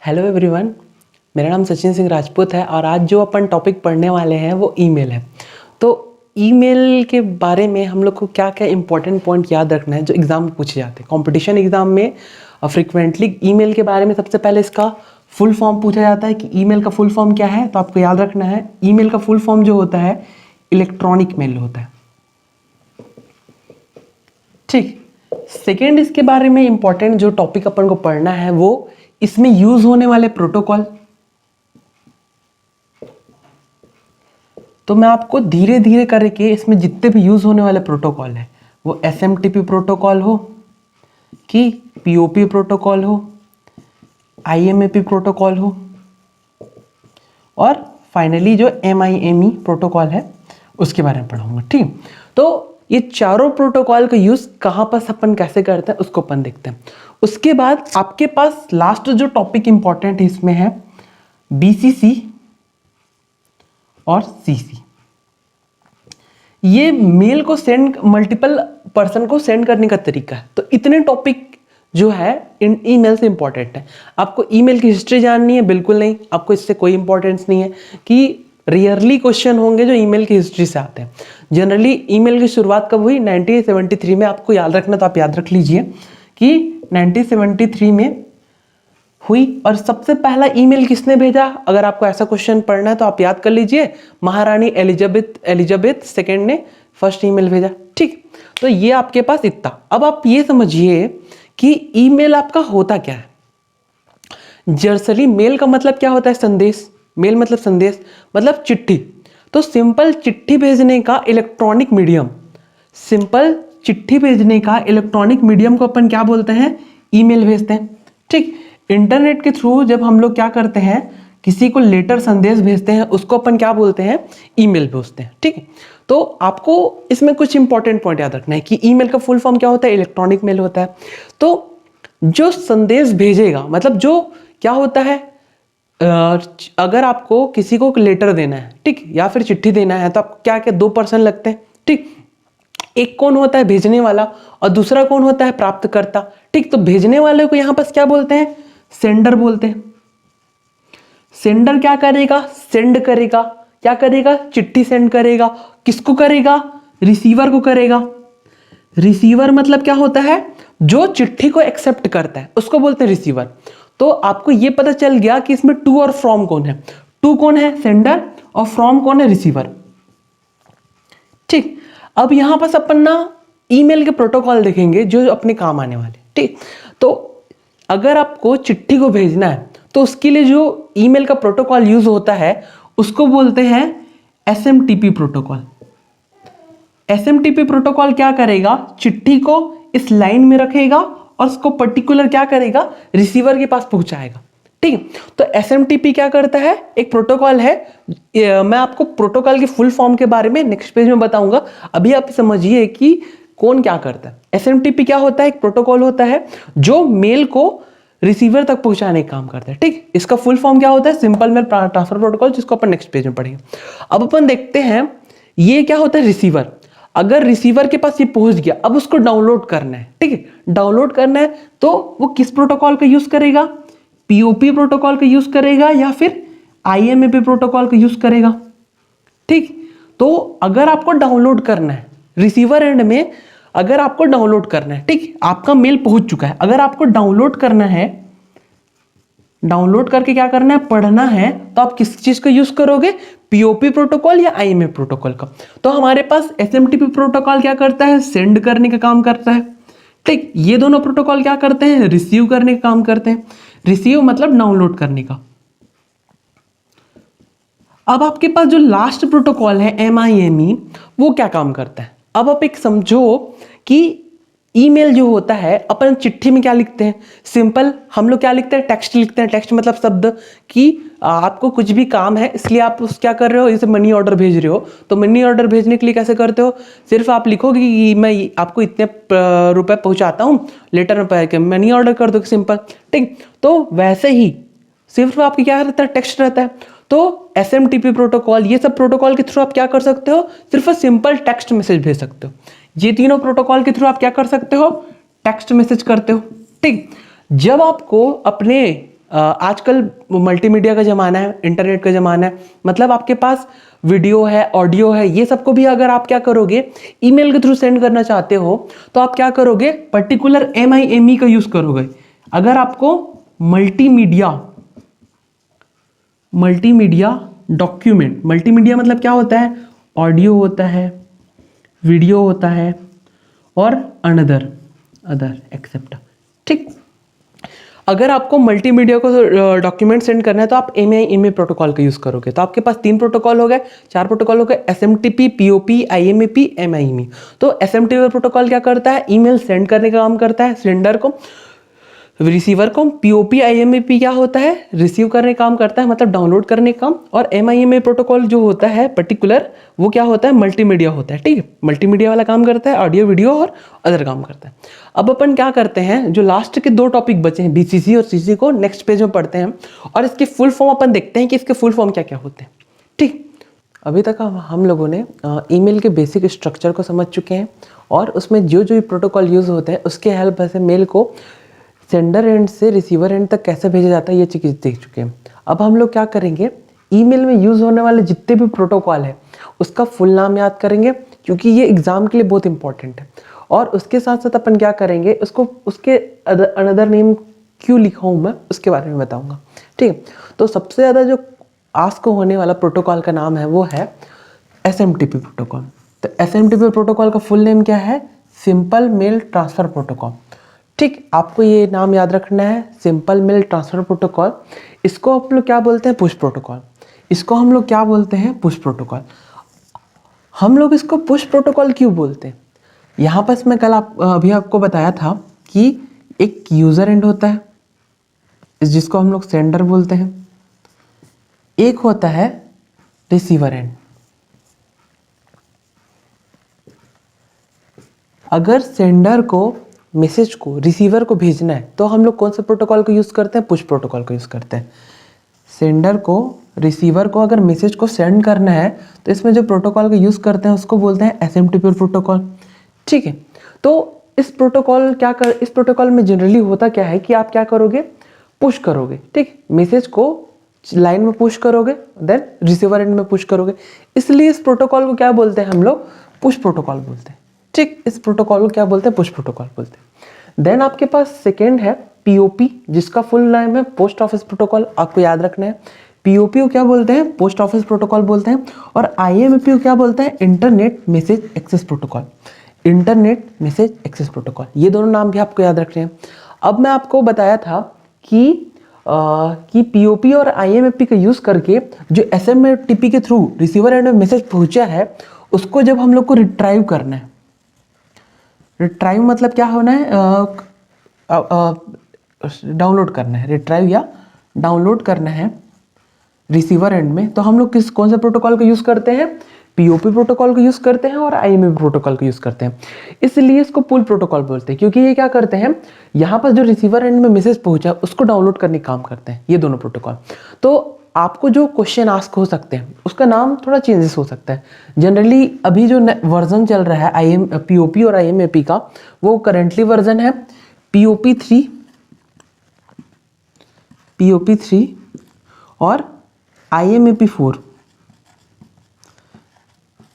Hello everyone, मेरा नाम सचिन सिंह राजपूत है और आज जो अपन टॉपिक पढ़ने वाले हैं वो ईमेल है। तो ईमेल के बारे में हम लोग को क्या क्या इंपॉर्टेंट पॉइंट याद रखना है जो एग्ज़ाम में पूछे जाते हैं। कंपटीशन एग्ज़ाम में फ्रिक्वेंटली ईमेल के बारे में सबसे पहले इसका फुल फॉर्म पूछा जाता है कि ईमेल का फुल फॉर्म क्या है। तो आपको याद रखना है ईमेल का फुल फॉर्म जो होता है इलेक्ट्रॉनिक मेल होता है। ठीक, सेकेंड इसके बारे में इंपॉर्टेंट जो टॉपिक अपन को पढ़ना है वो इसमें यूज होने वाले प्रोटोकॉल। तो मैं आपको धीरे धीरे करके इसमें जितने भी यूज होने वाले प्रोटोकॉल है वो SMTP प्रोटोकॉल हो कि POP प्रोटोकॉल हो, IMAP प्रोटोकॉल हो और फाइनली जो MIME प्रोटोकॉल है उसके बारे में पढ़ाऊंगा। ठीक, तो ये चारों प्रोटोकॉल का यूज कहाँ पर अपन कैसे करते हैं उसको अपन देखते हैं। उसके बाद आपके पास लास्ट जो टॉपिक इंपॉर्टेंट है इसमें है BCC और CC। ये मेल को सेंड मल्टीपल पर्सन को सेंड करने का तरीका है। तो इतने टॉपिक जो है इन ईमेल से इंपॉर्टेंट है। आपको ईमेल की हिस्ट्री जाननी है? बिल्कुल नहीं, आपको इससे कोई इंपॉर्टेंस नहीं है कि रेयरली क्वेश्चन होंगे जो ईमेल की हिस्ट्री से आते हैं। जनरली ईमेल की शुरुआत कब हुई? 1973 में। आपको याद रखना तो आप याद रख लीजिए कि 1973 में हुई। और सबसे पहला ईमेल किसने भेजा? अगर आपको ऐसा क्वेश्चन पढ़ना है तो आप याद कर लीजिए, महारानी एलिजाबेथ सेकेंड ने फर्स्ट ईमेल भेजा। ठीक, तो ये आपके पास इतना। अब आप ये समझिए कि ईमेल आपका होता क्या है। जर्सली मेल का मतलब क्या होता है? संदेश। मेल मतलब संदेश, मतलब चिट्ठी। तो सिंपल चिट्ठी भेजने का इलेक्ट्रॉनिक मीडियम, सिंपल चिट्ठी भेजने का इलेक्ट्रॉनिक मीडियम को अपन क्या बोलते हैं? ईमेल भेजते हैं। ठीक, इंटरनेट के थ्रू जब हम लोग क्या करते हैं, किसी को लेटर संदेश भेजते हैं, उसको अपन क्या बोलते हैं? ईमेल भेजते हैं। ठीक, तो आपको इसमें कुछ इंपॉर्टेंट पॉइंट याद रखना है कि ईमेल का फुल फॉर्म क्या होता है? इलेक्ट्रॉनिक मेल होता है। तो जो संदेश भेजेगा, मतलब जो क्या होता है, अगर आपको किसी को लेटर देना है, ठीक, या फिर चिट्ठी देना है, तो आप क्या क्या दो पर्सन लगते हैं। ठीक, एक कौन होता है? भेजने वाला, और दूसरा कौन होता है? प्राप्तकर्ता। ठीक, तो भेजने वाले को यहां पर क्या बोलते हैं? सेंडर बोलते हैं। सेंडर क्या करेगा? सेंड करेगा। क्या करेगा? चिट्ठी सेंड करेगा। किसको करेगा? रिसीवर को करेगा। रिसीवर मतलब क्या होता है? जो चिट्ठी को एक्सेप्ट करता है उसको बोलते हैं रिसीवर। तो आपको यह पता चल गया कि इसमें टू और फ्रॉम कौन है। टू कौन है? सेंडर, और फ्रॉम कौन है? रिसीवर। ठीक, अब यहां पर अपन ना ईमेल के प्रोटोकॉल देखेंगे जो अपने काम आने वाले। ठीक, तो अगर आपको चिट्ठी को भेजना है तो उसके लिए जो ईमेल का प्रोटोकॉल यूज होता है उसको बोलते हैं SMTP प्रोटोकॉल। SMTP प्रोटोकॉल क्या करेगा? चिट्ठी को इस लाइन में रखेगा और उसको पर्टिकुलर क्या करेगा? रिसीवर के पास पहुंचाएगा। ठीक, तो SMTP क्या करता है? एक प्रोटोकॉल है। मैं आपको प्रोटोकॉल के फुल फॉर्म के बारे में नेक्स्ट पेज में बताऊंगा। अभी आप समझिए कि कौन क्या करता है। SMTP क्या होता है? एक प्रोटोकॉल होता है जो मेल को रिसीवर तक पहुंचाने का काम करता है। ठीक, इसका फुल फॉर्म क्या होता है? सिंपल मेल ट्रांसफर प्रोटोकॉल, जिसको अपन नेक्स्ट पेज में पढ़ेंगे। अब अपन देखते हैं ये क्या होता है? रिसीवर। अगर रिसीवर के पास ये पहुंच गया, अब उसको डाउनलोड करना है। ठीक है, डाउनलोड करना है तो वो किस प्रोटोकॉल का यूज करेगा? POP प्रोटोकॉल का यूज करेगा या फिर IMAP प्रोटोकॉल का यूज करेगा। ठीक, तो अगर आपको डाउनलोड करना है रिसीवर एंड में, अगर आपको डाउनलोड करना है, ठीक, आपका मेल पहुंच चुका है, अगर आपको डाउनलोड करना है, डाउनलोड करके क्या करना है? पढ़ना है, तो आप किस चीज का यूज करोगे? POP प्रोटोकॉल या IMAP प्रोटोकॉल का। तो हमारे पास SMTP प्रोटोकॉल क्या करता है? सेंड करने का काम करता है। ठीक, ये दोनों प्रोटोकॉल क्या करते हैं? रिसीव करने का काम करते हैं। रिसीव मतलब डाउनलोड करने का। अब आपके पास जो लास्ट प्रोटोकॉल है MIME, वो क्या काम करता है? अब आप एक समझो कि ईमेल जो होता है, अपन चिट्ठी में क्या लिखते हैं? सिंपल हम लोग क्या लिखते हैं? टेक्स्ट लिखते हैं। टेक्स्ट मतलब शब्द, कि आपको कुछ भी काम है इसलिए आप उस क्या कर रहे हो? जैसे मनी ऑर्डर भेज रहे हो, तो मनी ऑर्डर भेजने के लिए कैसे करते हो? सिर्फ आप लिखोगे कि मैं आपको इतने रुपए पहुंचाता हूं, लेटर में मनी ऑर्डर कर दो, सिंपल। ठीक, तो वैसे ही सिर्फ आपकी क्या रहता है? टेक्स्ट रहता है। तो SMTP प्रोटोकॉल, ये सब प्रोटोकॉल के थ्रू आप क्या कर सकते हो? सिर्फ सिंपल टेक्स्ट मैसेज भेज सकते हो। ये तीनों प्रोटोकॉल के थ्रू आप क्या कर सकते हो? टेक्स्ट मैसेज करते हो। ठीक, जब आपको अपने आजकल मल्टीमीडिया का ज़माना है, इंटरनेट का ज़माना है, मतलब आपके पास वीडियो है, ऑडियो है, ये सबको भी अगर आप क्या करोगे, ईमेल के थ्रू सेंड करना चाहते हो तो आप क्या करोगे, पर्टिकुलर MIME का यूज़ करोगे। अगर आपको मल्टीमीडिया डॉक्यूमेंट, मल्टीमीडिया मतलब क्या होता है, ऑडियो होता है, वीडियो होता है और अदर एक्सेप्ट, ठीक। अगर आपको मल्टीमीडिया को डॉक्यूमेंट सेंड करना है तो आप MIME प्रोटोकॉल का यूज़ करोगे। तो आपके पास 3 प्रोटोकॉल हो गए, 4 प्रोटोकॉल हो गए, SMTP, POP, IMAP, MIME। तो SMTP प्रोटोकॉल क्या करता है, ईमेल सेंड करने का काम करता है सेंडर को, रिसीवर को। POP IMAP क्या होता है, रिसीव करने का काम करता है, मतलब डाउनलोड करने का काम। और MIME प्रोटोकॉल जो होता है पर्टिकुलर, वो क्या होता है, मल्टीमीडिया होता है, ठीक है। मल्टीमीडिया वाला काम करता है, ऑडियो वीडियो और अदर काम करता है। अब अपन क्या करते हैं, जो लास्ट के 2 टॉपिक बचे हैं, BCC और CC को नेक्स्ट पेज में पढ़ते हैं और इसके फुल फॉर्म अपन देखते हैं कि इसके फुल फॉर्म क्या क्या होते हैं, ठीक। अभी तक हम लोगों ने ईमेल के बेसिक स्ट्रक्चर को समझ चुके हैं और उसमें जो जो प्रोटोकॉल यूज़ होते हैं उसके हेल्प से मेल को सेंडर एंड से रिसीवर एंड तक कैसे भेजा जाता है, ये चीज़ देख चुके हैं। अब हम लोग क्या करेंगे, ईमेल में यूज़ होने वाले जितने भी प्रोटोकॉल है उसका फुल नाम याद करेंगे, क्योंकि ये एग्ज़ाम के लिए बहुत इंपॉर्टेंट है। और उसके साथ साथ अपन क्या करेंगे, उसको उसके अनदर नेम क्यों लिखा हूँ मैं उसके बारे में बताऊँगा, ठीक है। तो सबसे ज़्यादा जो आस्क होने वाला प्रोटोकॉल का नाम है वो है SMTP प्रोटोकॉल। तो SMTP प्रोटोकॉल का फुल नेम क्या है, सिंपल मेल ट्रांसफ़र प्रोटोकॉल, ठीक। आपको ये नाम याद रखना है, सिंपल मेल ट्रांसफ़र प्रोटोकॉल। इसको आप लोग क्या बोलते हैं, पुश प्रोटोकॉल। इसको हम लोग क्या बोलते हैं, पुश प्रोटोकॉल। हम लोग इसको पुश प्रोटोकॉल क्यों बोलते हैं, यहाँ पर मैं कल अभी आपको बताया था कि एक यूज़र एंड होता है जिसको हम लोग सेंडर बोलते हैं, एक होता है रिसीवर एंड। अगर सेंडर को मैसेज को रिसीवर को भेजना है तो हम लोग कौन सा प्रोटोकॉल को यूज़ करते हैं, पुश प्रोटोकॉल को यूज़ करते हैं। सेंडर को रिसीवर को अगर मैसेज को सेंड करना है तो इसमें जो प्रोटोकॉल का यूज़ करते हैं उसको बोलते हैं SMTP प्रोटोकॉल, ठीक है। तो इस प्रोटोकॉल में जनरली होता क्या है कि आप क्या करोगे, पुश करोगे, ठीक। मैसेज को लाइन में पुश करोगे, देन रिसीवर एंड में पुश करोगे, इसलिए इस प्रोटोकॉल को क्या बोलते हैं हम लोग, पुश प्रोटोकॉल बोलते हैं, ठीक। इस प्रोटोकॉल को क्या बोलते हैं, पुश प्रोटोकॉल बोलते हैं। देन आपके पास सेकेंड है POP, जिसका फुल नेम है पोस्ट ऑफिस प्रोटोकॉल, आपको याद रखना है। POP को क्या बोलते हैं, पोस्ट ऑफिस प्रोटोकॉल बोलते हैं। और IMAP को क्या बोलते हैं, internet message access protocol, internet message access protocol. ये दोनों नाम भी आपको याद रखने हैं। अब मैं आपको बताया था कि POP और IMAP का यूज़ करके जो SMTP के थ्रू रिसीवर एंड में मैसेज पहुंचा है उसको जब हम लोग को रिट्राइव करना है, रिट्राइव मतलब क्या होना है, डाउनलोड करना है, रिट्राइव या डाउनलोड करना है रिसीवर एंड में, तो हम लोग कौन सा प्रोटोकॉल का यूज़ करते हैं, POP प्रोटोकॉल का यूज़ करते हैं और IMAP प्रोटोकॉल का यूज़ करते हैं। इसलिए इसको पुल प्रोटोकॉल बोलते हैं, क्योंकि ये क्या करते हैं, यहाँ पर जो रिसीवर एंड में मैसेज पहुंचा उसको डाउनलोड करने का काम करते हैं ये दोनों प्रोटोकॉल। तो आपको जो क्वेश्चन आस्क हो सकते हैं उसका नाम थोड़ा चेंजेस हो सकता है। जनरली अभी जो वर्जन चल रहा है POP और IMAP का, वो करेंटली वर्जन है POP3 और IMAP 4,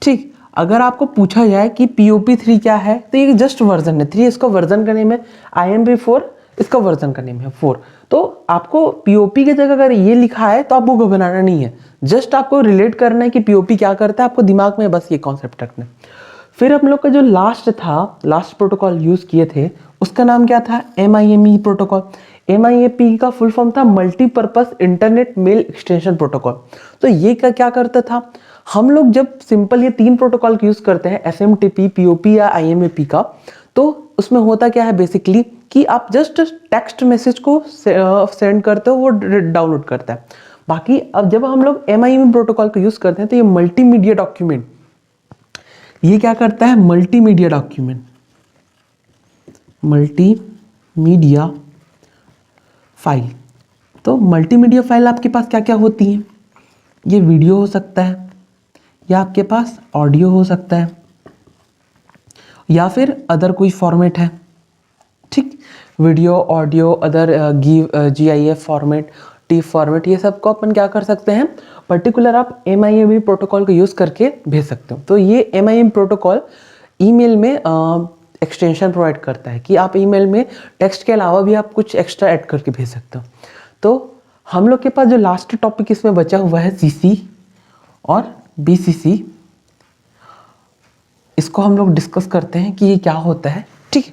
ठीक। अगर आपको पूछा जाए कि POP3 क्या है तो ये जस्ट वर्जन है, 3 इसका वर्जन का नेम है, IMAP 4 इसका वर्जन का नेम है 4। तो आपको POP की जगह अगर ये लिखा है तो आपको घबराना नहीं है, जस्ट आपको रिलेट करना है कि POP क्या करता है, आपको दिमाग में बस ये कॉन्सेप्ट रखना है। फिर हम लोग का जो लास्ट प्रोटोकॉल यूज़ किए थे उसका नाम क्या था, MIME प्रोटोकॉल। MIME का फुल फॉर्म था multipurpose internet mail extension protocol. तो ये क्या करता था, हम लोग जब सिंपल ये 3 प्रोटोकॉल यूज़ करते हैं SMTP, POP या IMAP का, तो उसमें होता क्या है बेसिकली कि आप जस्ट टेक्स्ट मैसेज को सेंड करते हो, वो डाउनलोड करता है। बाकी अब जब हम लोग MIME प्रोटोकॉल का यूज़ करते हैं तो ये मल्टीमीडिया डॉक्यूमेंट, ये क्या करता है, मल्टीमीडिया डॉक्यूमेंट, मल्टीमीडिया फाइल। तो मल्टीमीडिया फाइल आपके पास क्या क्या होती हैं, ये वीडियो हो सकता है या आपके पास ऑडियो हो सकता है या फिर अदर कोई फॉर्मेट है, ठीक। Video, audio, other GIF format, TIFF format, ये सब को अपन क्या कर सकते हैं, पर्टिकुलर आप MIME प्रोटोकॉल को यूज़ करके भेज सकते हो। तो ये MIME प्रोटोकॉल ईमेल में एक्सटेंशन प्रोवाइड करता है कि आप ईमेल में टेक्स्ट के अलावा भी आप कुछ एक्स्ट्रा ऐड करके भेज सकते हो। तो हम लोग के पास जो लास्ट टॉपिक इसमें बचा हुआ है CC और BCC, इसको हम लोग डिस्कस करते हैं कि ये क्या होता है। ठीक है,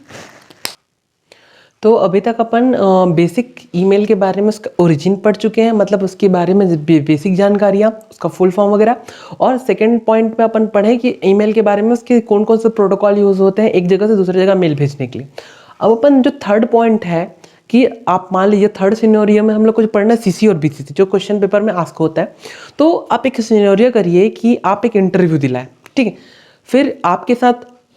तो अभी तक अपन बेसिक ईमेल के बारे में उसका ओरिजिन पढ़ चुके हैं, मतलब उसके बारे में बेसिक जानकारियाँ, उसका फुल फॉर्म वगैरह। और सेकंड पॉइंट पे अपन पढ़े कि ईमेल के बारे में उसके कौन कौन से प्रोटोकॉल यूज़ होते हैं एक जगह से दूसरी जगह मेल भेजने के लिए। अब अपन जो थर्ड पॉइंट है कि आप मान लीजिए थर्ड सिनेरियो में हम लोग कुछ पढ़ना है CC और BCC, जो क्वेश्चन पेपर में आस्क होता है। तो आप एक सिनेरियो करिए कि आप एक इंटरव्यू दिलाएं, ठीक है, फिर आपके साथ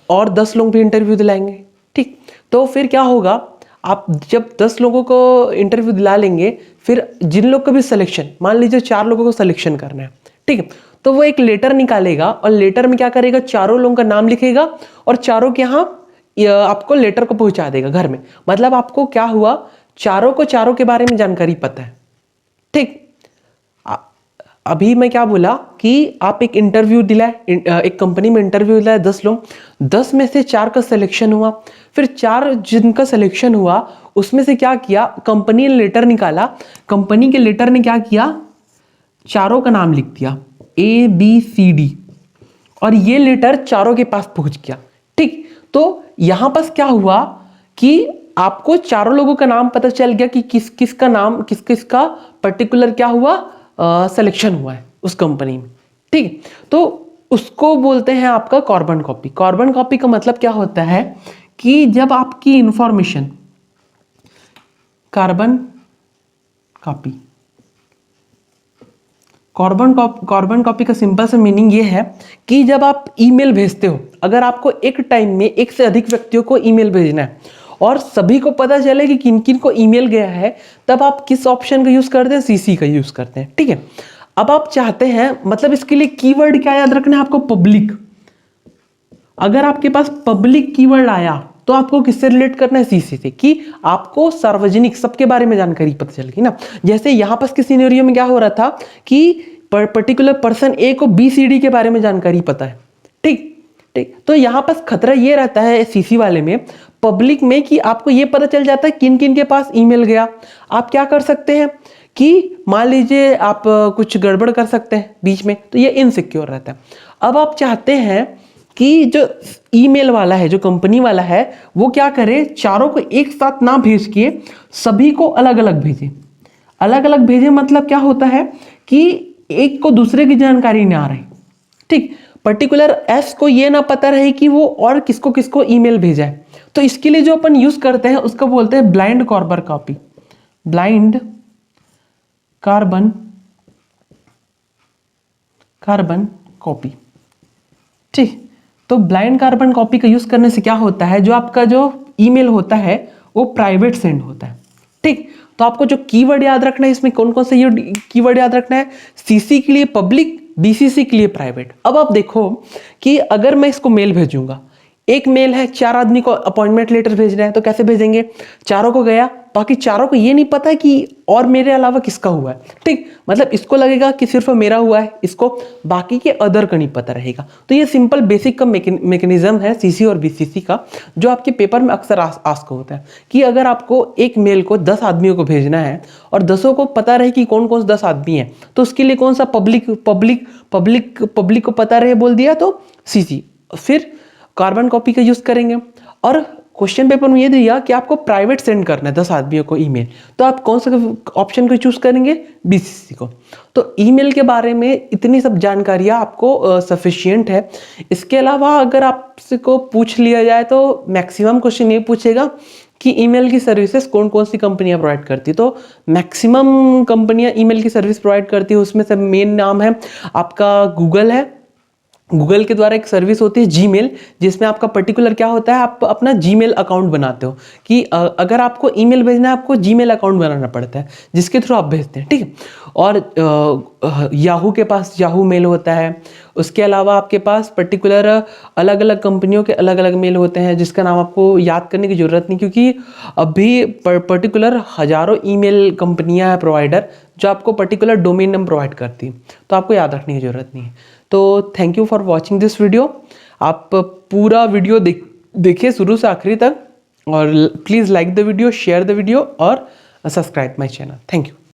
और 10 लोग भी इंटरव्यू दिलाएंगे, ठीक। तो फिर क्या होगा, आप जब 10 लोगों को इंटरव्यू दिला लेंगे, फिर जिन लोग का भी सिलेक्शन, मान लीजिए 4 लोगों को सिलेक्शन करना है, ठीक है, तो वो एक लेटर निकालेगा और लेटर में क्या करेगा, चारों लोगों का नाम लिखेगा और चारों के यहाँ आपको लेटर को पहुंचा देगा घर में। मतलब आपको क्या हुआ, चारों को चारों के बारे में जानकारी पता है, ठीक। अभी मैं क्या बोला कि आप एक इंटरव्यू दिलाए, एक कंपनी में इंटरव्यू दिलाए 10 लोग, 10 में से 4 का सिलेक्शन हुआ, फिर 4 जिनका सिलेक्शन हुआ उसमें से क्या किया, कंपनी ने लेटर निकाला, कंपनी के लेटर ने क्या किया, चारों का नाम लिख दिया ABCD, और ये लेटर चारों के पास पहुंच गया, ठीक। तो यहां पर क्या हुआ कि आपको चारों लोगों का नाम पता चल गया कि किस किस का नाम, किस किस का पर्टिकुलर क्या हुआ, सिलेक्शन हुआ है उस कंपनी में, ठीक। तो उसको बोलते हैं आपका कार्बन कॉपी। कार्बन कॉपी का मतलब क्या होता है कि जब आपकी information, carbon copy, carbon copy का सिंपल सा मीनिंग ये है कि जब आप ईमेल भेजते हो, अगर आपको एक टाइम में एक से अधिक व्यक्तियों को ईमेल भेजना है और सभी को पता चले कि किन किन को ईमेल गया है, तब आप किस ऑप्शन का यूज करते हैं, CC का यूज करते हैं, ठीक है। अब आप चाहते हैं, मतलब इसके लिए कीवर्ड क्या याद रखना है आपको, पब्लिक। अगर आपके पास पब्लिक कीवर्ड आया तो आपको किससे रिलेट करना है, CC से, कि आपको सार्वजनिक सबके बारे में जानकारी पता चलेगी ना। जैसे यहां पर किस सिनेरियो में क्या हो रहा था कि पर्टिकुलर पर्सन A को BCD के बारे में जानकारी पता है, ठीक ठीक। तो यहां पर खतरा ये रहता है CC वाले में, पब्लिक में, कि आपको ये पता चल जाता है किन किन के पास ईमेल गया। आप क्या कर सकते हैं कि मान लीजिए आप कुछ गड़बड़ कर सकते हैं बीच में, तो ये इनसिक्योर रहता है। अब आप चाहते हैं कि जो ईमेल वाला है, जो कंपनी वाला है, वो क्या करे, चारों को एक साथ ना भेज के सभी को अलग अलग भेजे। अलग अलग भेजे मतलब क्या होता है कि एक को दूसरे की जानकारी ना रहे, ठीक। पर्टिकुलर S को ये ना पता रहे कि वो और किसको किसको ईमेल भेजा है। तो इसके लिए जो अपन यूज करते हैं उसको बोलते हैं blind carbon copy, blind carbon copy, ठीक। तो ब्लाइंड कार्बन कॉपी का यूज करने से क्या होता है, जो आपका जो ईमेल होता है वो प्राइवेट सेंड होता है, ठीक। तो आपको जो कीवर्ड याद रखना है, इसमें कौन कौन से ये कीवर्ड याद रखना है, CC के लिए पब्लिक, BCC के लिए प्राइवेट। अब आप देखो कि अगर मैं इसको मेल भेजूंगा, एक मेल है, 4 आदमी को अपॉइंटमेंट लेटर भेजना है, तो कैसे भेजेंगे, चारों को गया, बाकी चारों को ये नहीं पता है कि और मेरे अलावा किसका हुआ है, ठीक। मतलब इसको लगेगा कि सिर्फ मेरा हुआ है, इसको बाकी के अदर का नहीं पता रहेगा। तो ये सिंपल बेसिक का मैकेनिज्म है CC और BCC का, जो आपके पेपर में अक्सर आस्क होता है कि अगर आपको एक मेल को 10 आदमियों को भेजना है और 10 को पता रहे कि कौन कौन से 10 आदमी हैं, तो उसके लिए कौन सा पब्लिक को पता रहे बोल दिया तो CC, फिर कार्बन कॉपी का यूज करेंगे। और क्वेश्चन पेपर में ये दिया कि आपको प्राइवेट सेंड करना है 10 आदमियों को ईमेल, तो आप कौन सा ऑप्शन को चूज करेंगे, BCC को। तो ईमेल के बारे में इतनी सब जानकारियां आपको सफिशिएंट है। इसके अलावा अगर आपसे को पूछ लिया जाए तो मैक्सिमम क्वेश्चन ये पूछेगा कि ईमेल की सर्विसेज कौन कौन सी कंपनियां प्रोवाइड करती है। तो मैक्सिमम कंपनियां ईमेल की सर्विस प्रोवाइड करती है, उसमें से मेन नाम है आपका गूगल है। गूगल के द्वारा एक सर्विस होती है जीमेल, जिसमें आपका पर्टिकुलर क्या होता है, आप अपना जीमेल अकाउंट बनाते हो कि अगर आपको ईमेल भेजना है, आपको जीमेल अकाउंट बनाना पड़ता है जिसके थ्रू आप भेजते हैं, ठीक है। और याहू के पास याहू मेल होता है। उसके अलावा आपके पास पर्टिकुलर अलग अलग कंपनियों के अलग अलग मेल होते हैं जिसका नाम आपको याद करने की ज़रूरत नहीं, क्योंकि अभी पर्टिकुलर हज़ारों ईमेल कंपनियां हैं प्रोवाइडर जो आपको पर्टिकुलर डोमेन नेम प्रोवाइड करती हैं, तो आपको याद रखने की ज़रूरत नहीं है। तो thank you for watching this video. आप पूरा वीडियो देखिए शुरू से आखिरी तक, और please like the video, share the video और subscribe my channel. Thank you.